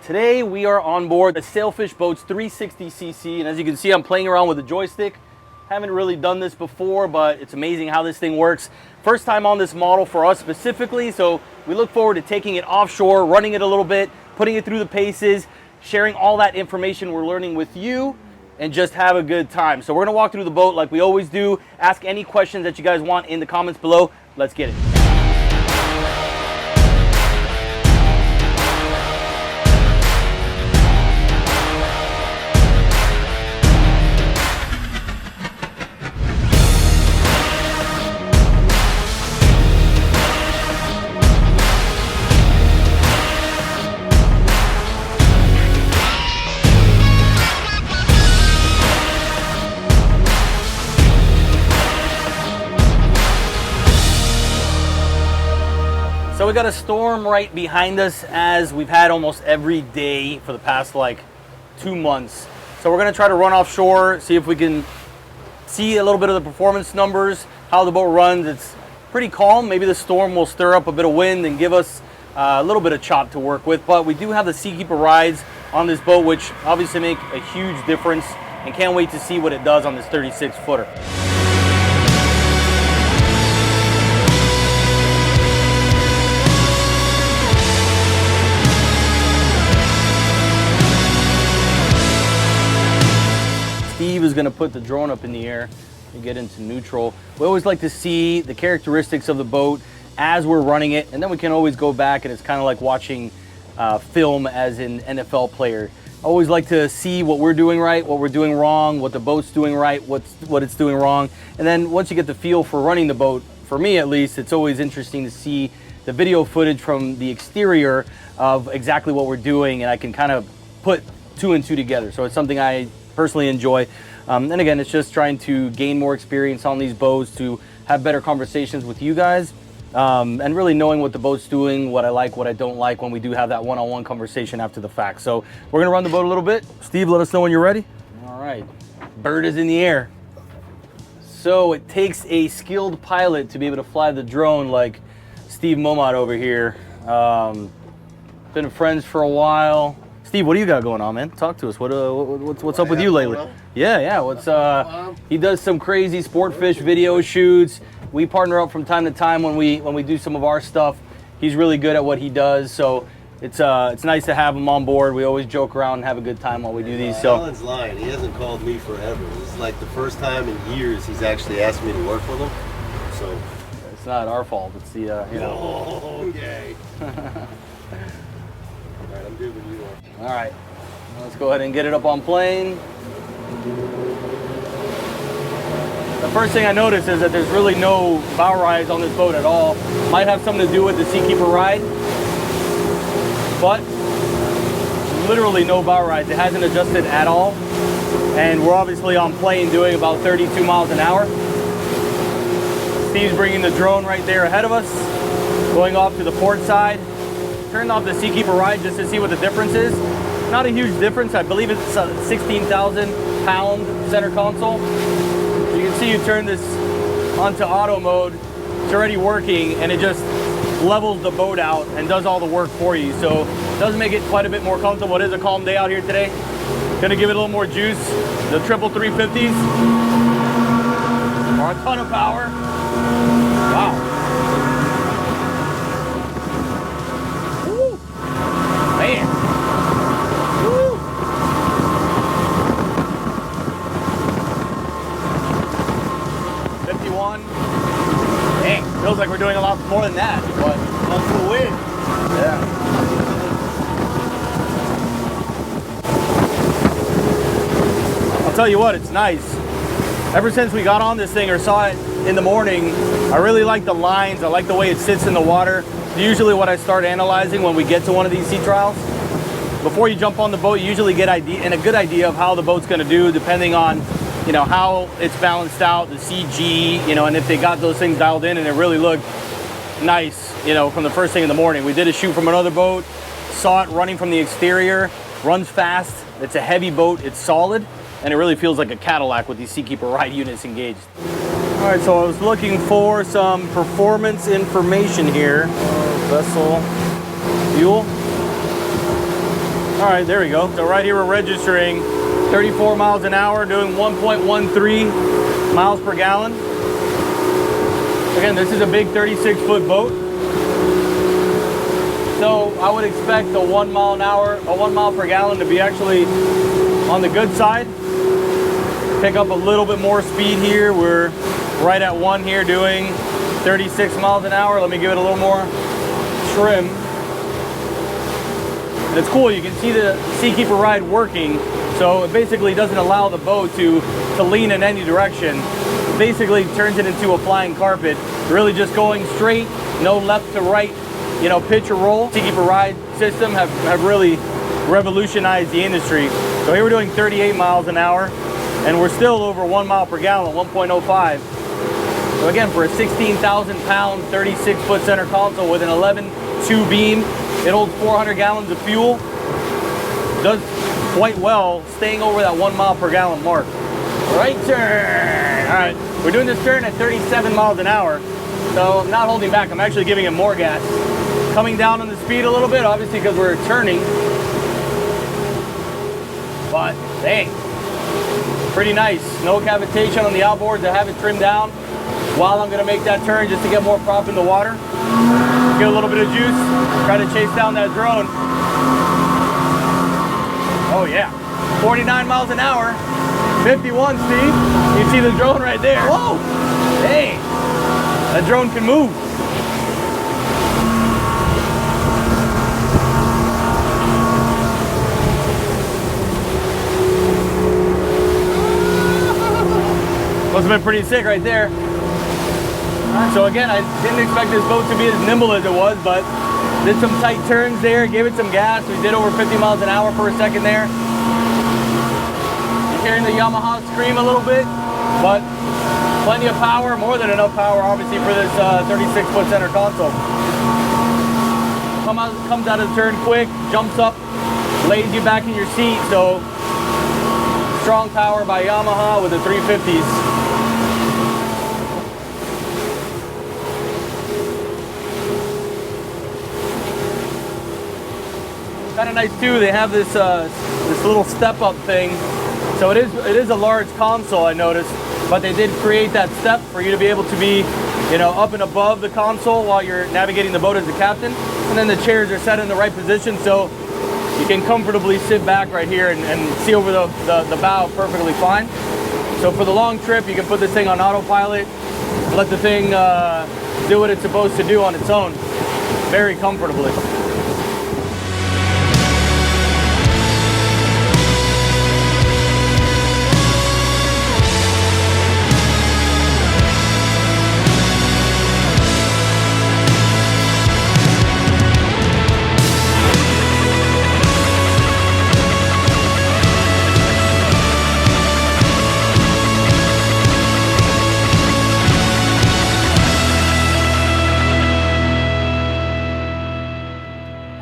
Today we are on board the Sailfish boat's 360cc, and as you can see, I'm playing around with the joystick. Haven't really done this before, but it's amazing how this thing works. First time on this model for us specifically, so we look forward to taking it offshore, running it a little bit, putting it through the paces, sharing all that information we're learning with you, and just have a good time. So we're gonna walk through the boat like we always do, ask any questions that you guys want in the comments below. Let's get it. So we got a storm right behind us, as we've had almost every day for the past like 2 months. So we're gonna try to run offshore, see if we can see a little bit of the performance numbers, how the boat runs. It's pretty calm. Maybe the storm will stir up a bit of wind and give us a little bit of chop to work with. But we do have the Seakeeper Rides on this boat, which obviously make a huge difference, and can't wait to see what it does on this 36 footer. Steve is going to put the drone up in the air and get into neutral. We always like to see the characteristics of the boat as we're running it, and then we can always go back, and it's kind of like watching film as an NFL player. I always like to see what we're doing right, what we're doing wrong, what the boat's doing right, what it's doing wrong. And then once you get the feel for running the boat, for me at least, it's always interesting to see the video footage from the exterior of exactly what we're doing, and I can kind of put 2 and 2 together. So it's something I personally enjoy. And again, it's just trying to gain more experience on these boats, to have better conversations with you guys, and really knowing what the boat's doing, what I like, what I don't like, when we do have that one-on-one conversation after the fact. So we're gonna run the boat a little bit. Steve, let us know when you're ready. All right, bird is in the air. So it takes a skilled pilot to be able to fly the drone like Steve Momot over here. Been friends for a while. Steve, what do you got going on, man? Talk to us. What's up with you lately? Yeah. He does some crazy sport fish video shoots. We partner up from time to time when we do some of our stuff. He's really good at what he does, so it's nice to have him on board. We always joke around and have a good time while we do these. So Alan's lying. He hasn't called me forever. This is like the first time in years he's actually asked me to work with him. So it's not our fault. It's the you know. Oh, okay. All right, I'm good when you are. All right, let's go ahead and get it up on plane. The first thing I noticed is that there's really no bow rise on this boat at all. Might have something to do with the Seakeeper Ride, but literally no bow rise. It hasn't adjusted at all, and we're obviously on plane doing about 32 miles an hour. Steve's bringing the drone right there ahead of us, going off to the port side. Turned off the Seakeeper Ride just to see what the difference is. Not a huge difference. I believe it's a 16,000 pound center console. You can see you turn this onto auto mode. It's already working, and it just levels the boat out and does all the work for you. So it does make it quite a bit more comfortable. It is a calm day out here today. Gonna give it a little more juice. The triple 350s are a ton of power. Wow. Man. Woo. Dang, feels like we're doing a lot more than that, but That's the wind. yeah. I'll tell you what, it's nice. Ever since we got on this thing or saw it in the morning, I really like the lines. I like the way it sits in the water. Usually what I start analyzing when we get to one of these sea trials. Before you jump on the boat, you usually get a good idea of how the boat's gonna do, depending on, you know, how it's balanced out, the CG, you know, and if they got those things dialed in, and it really looked nice, you know, from the first thing in the morning. We did a shoot from another boat, saw it running from the exterior, runs fast, it's a heavy boat, it's solid, and it really feels like a Cadillac with these Seakeeper Ride units engaged. All right, so I was looking for some performance information here. Vessel fuel. All right, there we go. So right here we're registering 34 miles an hour, doing 1.13 miles per gallon. Again, this is a big 36-foot boat. So I would expect a 1 mile an hour, a 1 mile per gallon to be actually on the good side. Pick up a little bit more speed here. We're right at 1 here, doing 36 miles an hour. Let me give it a little more trim. And it's cool, you can see the Seakeeper Ride working. So it basically doesn't allow the boat to lean in any direction. It basically turns it into a flying carpet. Really just going straight, no left to right, you know, pitch or roll. Seakeeper Ride system have really revolutionized the industry. So here we're doing 38 miles an hour, and we're still over 1 mile per gallon, 1.05. So again, for a 16,000 pound, 36-foot center console with an 11.2 beam, it holds 400 gallons of fuel. Does quite well, staying over that 1 mile per gallon mark. Right turn. All right, we're doing this turn at 37 miles an hour. So I'm not holding back, I'm actually giving it more gas. Coming down on the speed a little bit, obviously because we're turning. But dang, pretty nice. No cavitation on the outboards. I have it trimmed down while I'm gonna make that turn just to get more prop in the water. Get a little bit of juice, try to chase down that drone. Oh yeah, 49 miles an hour, 51, Steve. You see the drone right there. Whoa, dang, that drone can move. Must have been pretty sick right there. So again, I didn't expect this boat to be as nimble as it was, but did some tight turns there, gave it some gas. We did over 50 miles an hour for a second there. You're hearing the Yamaha scream a little bit, but plenty of power, more than enough power, obviously, for this 36-foot center console. Comes out of the turn quick, jumps up, lays you back in your seat. So strong power by Yamaha with the 350s. Kind of nice too. They have this this little step-up thing. So it is a large console, I noticed, but they did create that step for you to be able to be, you know, up and above the console while you're navigating the boat as the captain. And then the chairs are set in the right position, so you can comfortably sit back right here and see over the bow perfectly fine. So for the long trip, you can put this thing on autopilot, let the thing do what it's supposed to do on its own, very comfortably.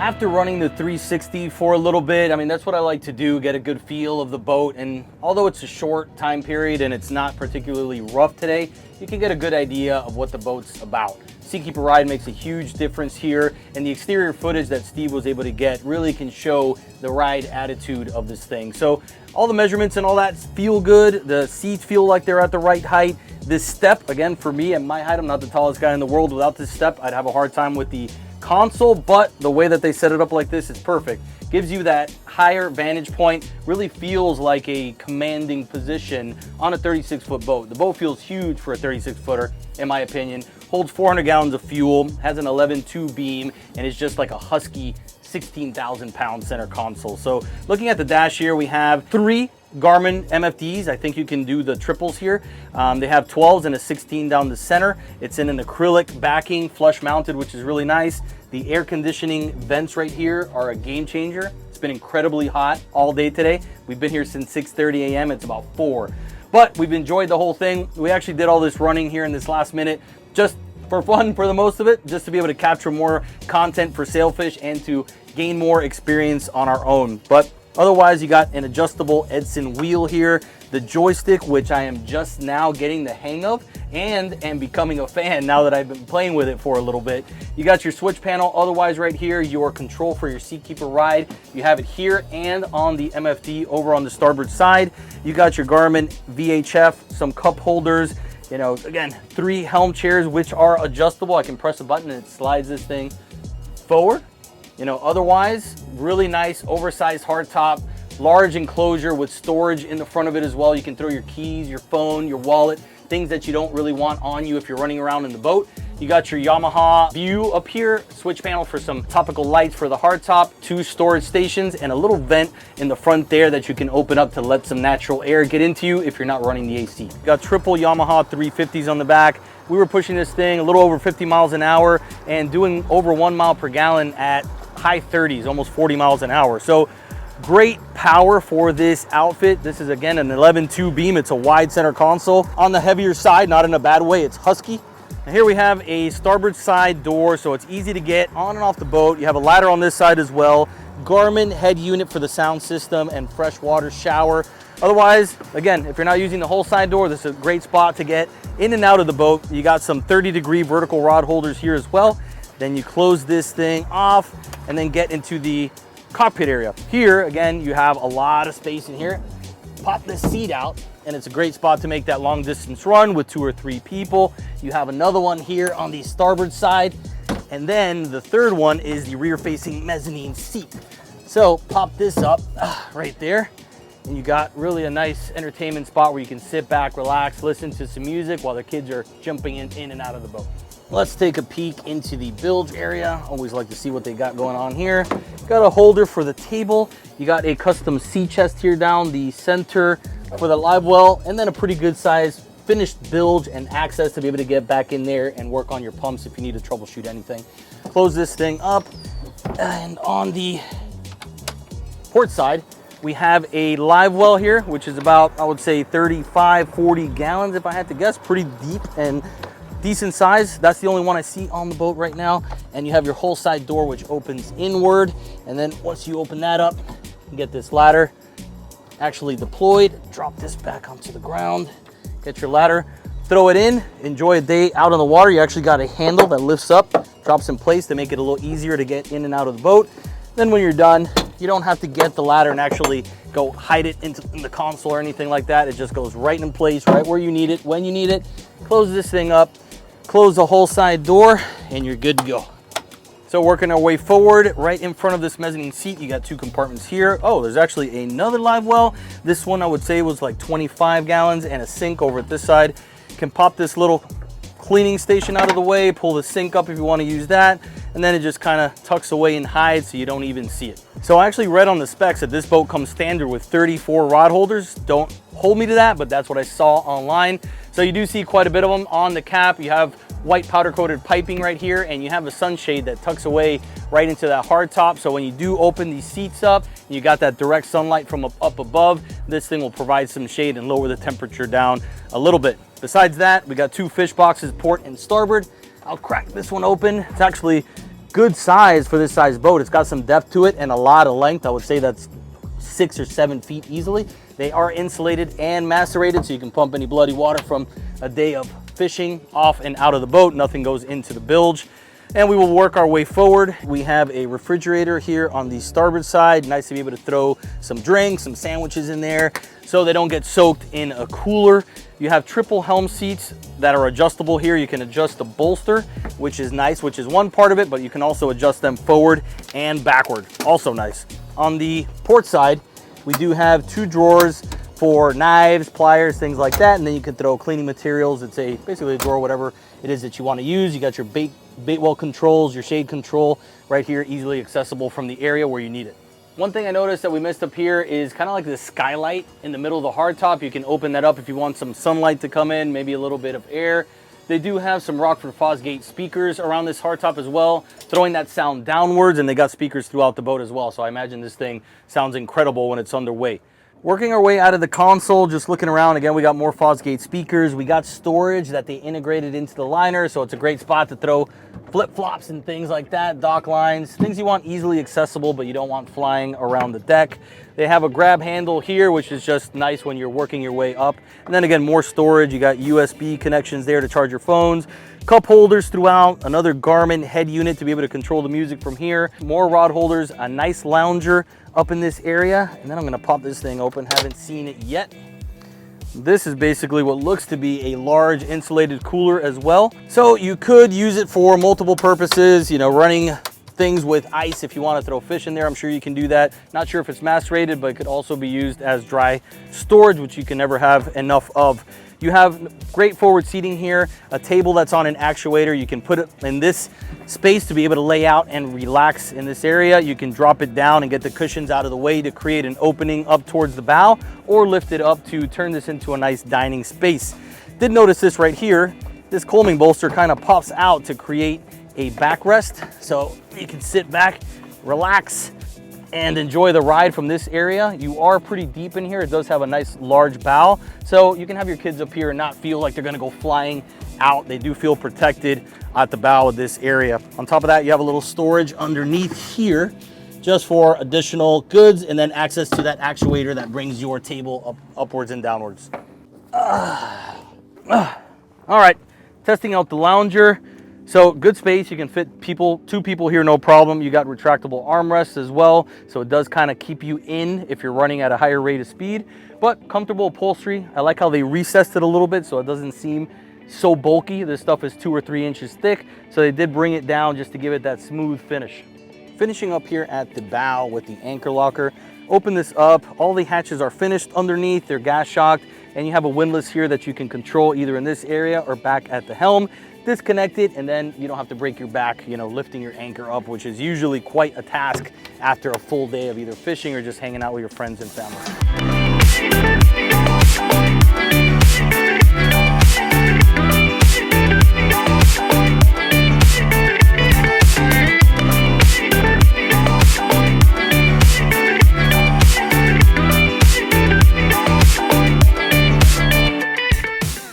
After running the 360 for a little bit, I mean, that's what I like to do, get a good feel of the boat. And although it's a short time period and it's not particularly rough today, you can get a good idea of what the boat's about. Seakeeper Ride makes a huge difference here, and the exterior footage that Steve was able to get really can show the ride attitude of this thing. So all the measurements and all that feel good. The seats feel like they're at the right height. This step, again, for me at my height, I'm not the tallest guy in the world. Without this step, I'd have a hard time with the console, but the way that they set it up like this is perfect. Gives you that higher vantage point, really feels like a commanding position on a 36-foot boat. The boat feels huge for a 36-footer, in my opinion. Holds 400 gallons of fuel, has an 11.2 beam, and is just like a husky 16,000 pound center console. So looking at the dash here, we have 3 Garmin MFDs. I think you can do the triples here. They have 12s and a 16 down the center. It's in an acrylic backing, flush mounted, which is really nice. The air conditioning vents right here are a game changer. It's been incredibly hot all day today. We've been here since 6:30 a.m. It's about 4. But we've enjoyed the whole thing. We actually did all this running here in this last minute just for fun for the most of it, just to be able to capture more content for Sailfish and to gain more experience on our own. But otherwise, you got an adjustable Edson wheel here, the joystick, which I am just now getting the hang of, and becoming a fan now that I've been playing with it for a little bit. You got your switch panel, otherwise right here, your control for your Seakeeper Ride. You have it here and on the MFD over on the starboard side. You got your Garmin VHF, some cup holders, you know, again, 3 helm chairs, which are adjustable. I can press a button and it slides this thing forward. You know, otherwise, really nice, oversized hardtop, large enclosure with storage in the front of it as well. You can throw your keys, your phone, your wallet, things that you don't really want on you if you're running around in the boat. You got your Yamaha view up here, switch panel for some topical lights for the hardtop, 2 storage stations, and a little vent in the front there that you can open up to let some natural air get into you if you're not running the AC. You got triple Yamaha 350s on the back. We were pushing this thing a little over 50 miles an hour and doing over 1 mile per gallon at high 30s, almost 40 miles an hour. So great power for this outfit. This is again an 11.2 beam. It's a wide center console. On the heavier side, not in a bad way, it's husky. And here we have a starboard side door, so it's easy to get on and off the boat. You have a ladder on this side as well. Garmin head unit for the sound system and freshwater shower. Otherwise, again, if you're not using the whole side door, this is a great spot to get in and out of the boat. You got some 30-degree vertical rod holders here as well. Then you close this thing off and then get into the cockpit area. Here, again, you have a lot of space in here. Pop this seat out and it's a great spot to make that long distance run with 2 or 3 people. You have another one here on the starboard side. And then the third one is the rear facing mezzanine seat. So pop this up right there. And you got really a nice entertainment spot where you can sit back, relax, listen to some music while the kids are jumping in and out of the boat. Let's take a peek into the bilge area. Always like to see what they got going on here. Got a holder for the table. You got a custom sea chest here down the center for the live well, and then a pretty good size finished bilge and access to be able to get back in there and work on your pumps if you need to troubleshoot anything. Close this thing up, and on the port side, we have a live well here, which is about, I would say, 35, 40 gallons if I had to guess. Pretty deep and decent size. That's the only one I see on the boat right now. And you have your whole side door, which opens inward. And then once you open that up, you get this ladder actually deployed. Drop this back onto the ground. Get your ladder, throw it in, enjoy a day out on the water. You actually got a handle that lifts up, drops in place to make it a little easier to get in and out of the boat. Then when you're done, you don't have to get the ladder and actually go hide it in the console or anything like that. It just goes right in place, right where you need it, when you need it. Close this thing up, close the whole side door, and you're good to go. So working our way forward, right in front of this mezzanine seat, you got 2 compartments here. Oh, there's actually another live well. This one I would say was like 25 gallons and a sink over at this side. You can pop this little cleaning station out of the way, pull the sink up if you want to use that, and then it just kind of tucks away and hides so you don't even see it. So I actually read on the specs that this boat comes standard with 34 rod holders. Don't hold me to that, but that's what I saw online. So you do see quite a bit of them on the cap. You have white powder coated piping right here, and you have a sunshade that tucks away right into that hard top. So when you do open these seats up, you got that direct sunlight from up above. This thing will provide some shade and lower the temperature down a little bit. Besides that, we got 2 fish boxes, port and starboard. I'll crack this one open. It's actually good size for this size boat. It's got some depth to it and a lot of length. I would say that's 6 or 7 feet easily. They are insulated and macerated, so you can pump any bloody water from a day of fishing off and out of the boat. Nothing goes into the bilge. And we will work our way forward. We have a refrigerator here on the starboard side. Nice to be able to throw some drinks, some sandwiches in there so they don't get soaked in a cooler. You have triple helm seats that are adjustable here. You can adjust the bolster, which is nice, which is one part of it, but you can also adjust them forward and backward. Also nice. On the port side, we do have 2 drawers for knives, pliers, things like that, and then you can throw cleaning materials. It's basically a drawer, whatever it is that you want to use. You got your bait well controls, your shade control right here, easily accessible from the area where you need it. One thing I noticed that we missed up here is kind of like this skylight in the middle of the hardtop. You can open that up if you want some sunlight to come in, maybe a little bit of air. They do have some Rockford Fosgate speakers around this hardtop as well, throwing that sound downwards, and they got speakers throughout the boat as well. So I imagine this thing sounds incredible when it's underway. Working our way out of the console, just looking around, again, we got more Fosgate speakers. We got storage that they integrated into the liner, so it's a great spot to throw flip-flops and things like that, dock lines, things you want easily accessible, but you don't want flying around the deck. They have a grab handle here, which is just nice when you're working your way up. And then again, more storage. You got USB connections there to charge your phones, cup holders throughout, another Garmin head unit to be able to control the music from here, more rod holders, a nice lounger up in this area. And then I'm gonna pop this thing open, haven't seen it yet. This is basically what looks to be a large insulated cooler as well. So you could use it for multiple purposes, you know, running things with ice if you want to throw fish in there. I'm sure you can do that. Not sure if it's mass rated, but it could also be used as dry storage, which you can never have enough of. You have great forward seating here, a table that's on an actuator. You can put it in this space to be able to lay out and relax in this area. You can drop it down and get the cushions out of the way to create an opening up towards the bow, or lift it up to turn this into a nice dining space. Did notice this right here. This combing bolster kind of pops out to create a backrest, so you can sit back, relax, and enjoy the ride from this area. You are pretty deep in here. It does have a nice large bow, so you can have your kids up here and not feel like they're gonna go flying out. They do feel protected at the bow of this area. On top of that, you have a little storage underneath here just for additional goods, and then access to that actuator that brings your table upwards and downwards. All right, testing out the lounger. So good space, you can fit two people here, no problem. You got retractable armrests as well, so it does kind of keep you in if you're running at a higher rate of speed, but comfortable upholstery. I like how they recessed it a little bit so it doesn't seem so bulky. This stuff is 2 or 3 inches thick, so they did bring it down just to give it that smooth finish. Finishing up here at the bow with the anchor locker. Open this up, all the hatches are finished underneath, they're gas shocked, and you have a windlass here that you can control either in this area or back at the helm. Disconnect it, and then you don't have to break your back, you know, lifting your anchor up, which is usually quite a task after a full day of either fishing or just hanging out with your friends and family.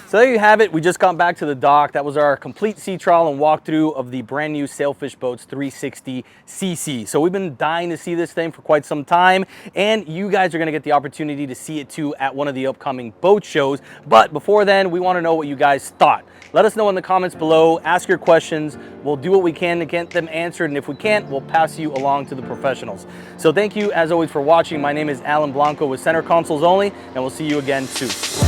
So there you have it. We just got back to the dock. That was our complete sea trial and walkthrough of the brand new Sailfish Boats 360 CC. So we've been dying to see this thing for quite some time, and you guys are gonna get the opportunity to see it too at one of the upcoming boat shows. But before then, we wanna know what you guys thought. Let us know in the comments below, ask your questions. We'll do what we can to get them answered, and if we can't, we'll pass you along to the professionals. So thank you as always for watching. My name is Alan Blanco with Center Consoles Only, and we'll see you again soon.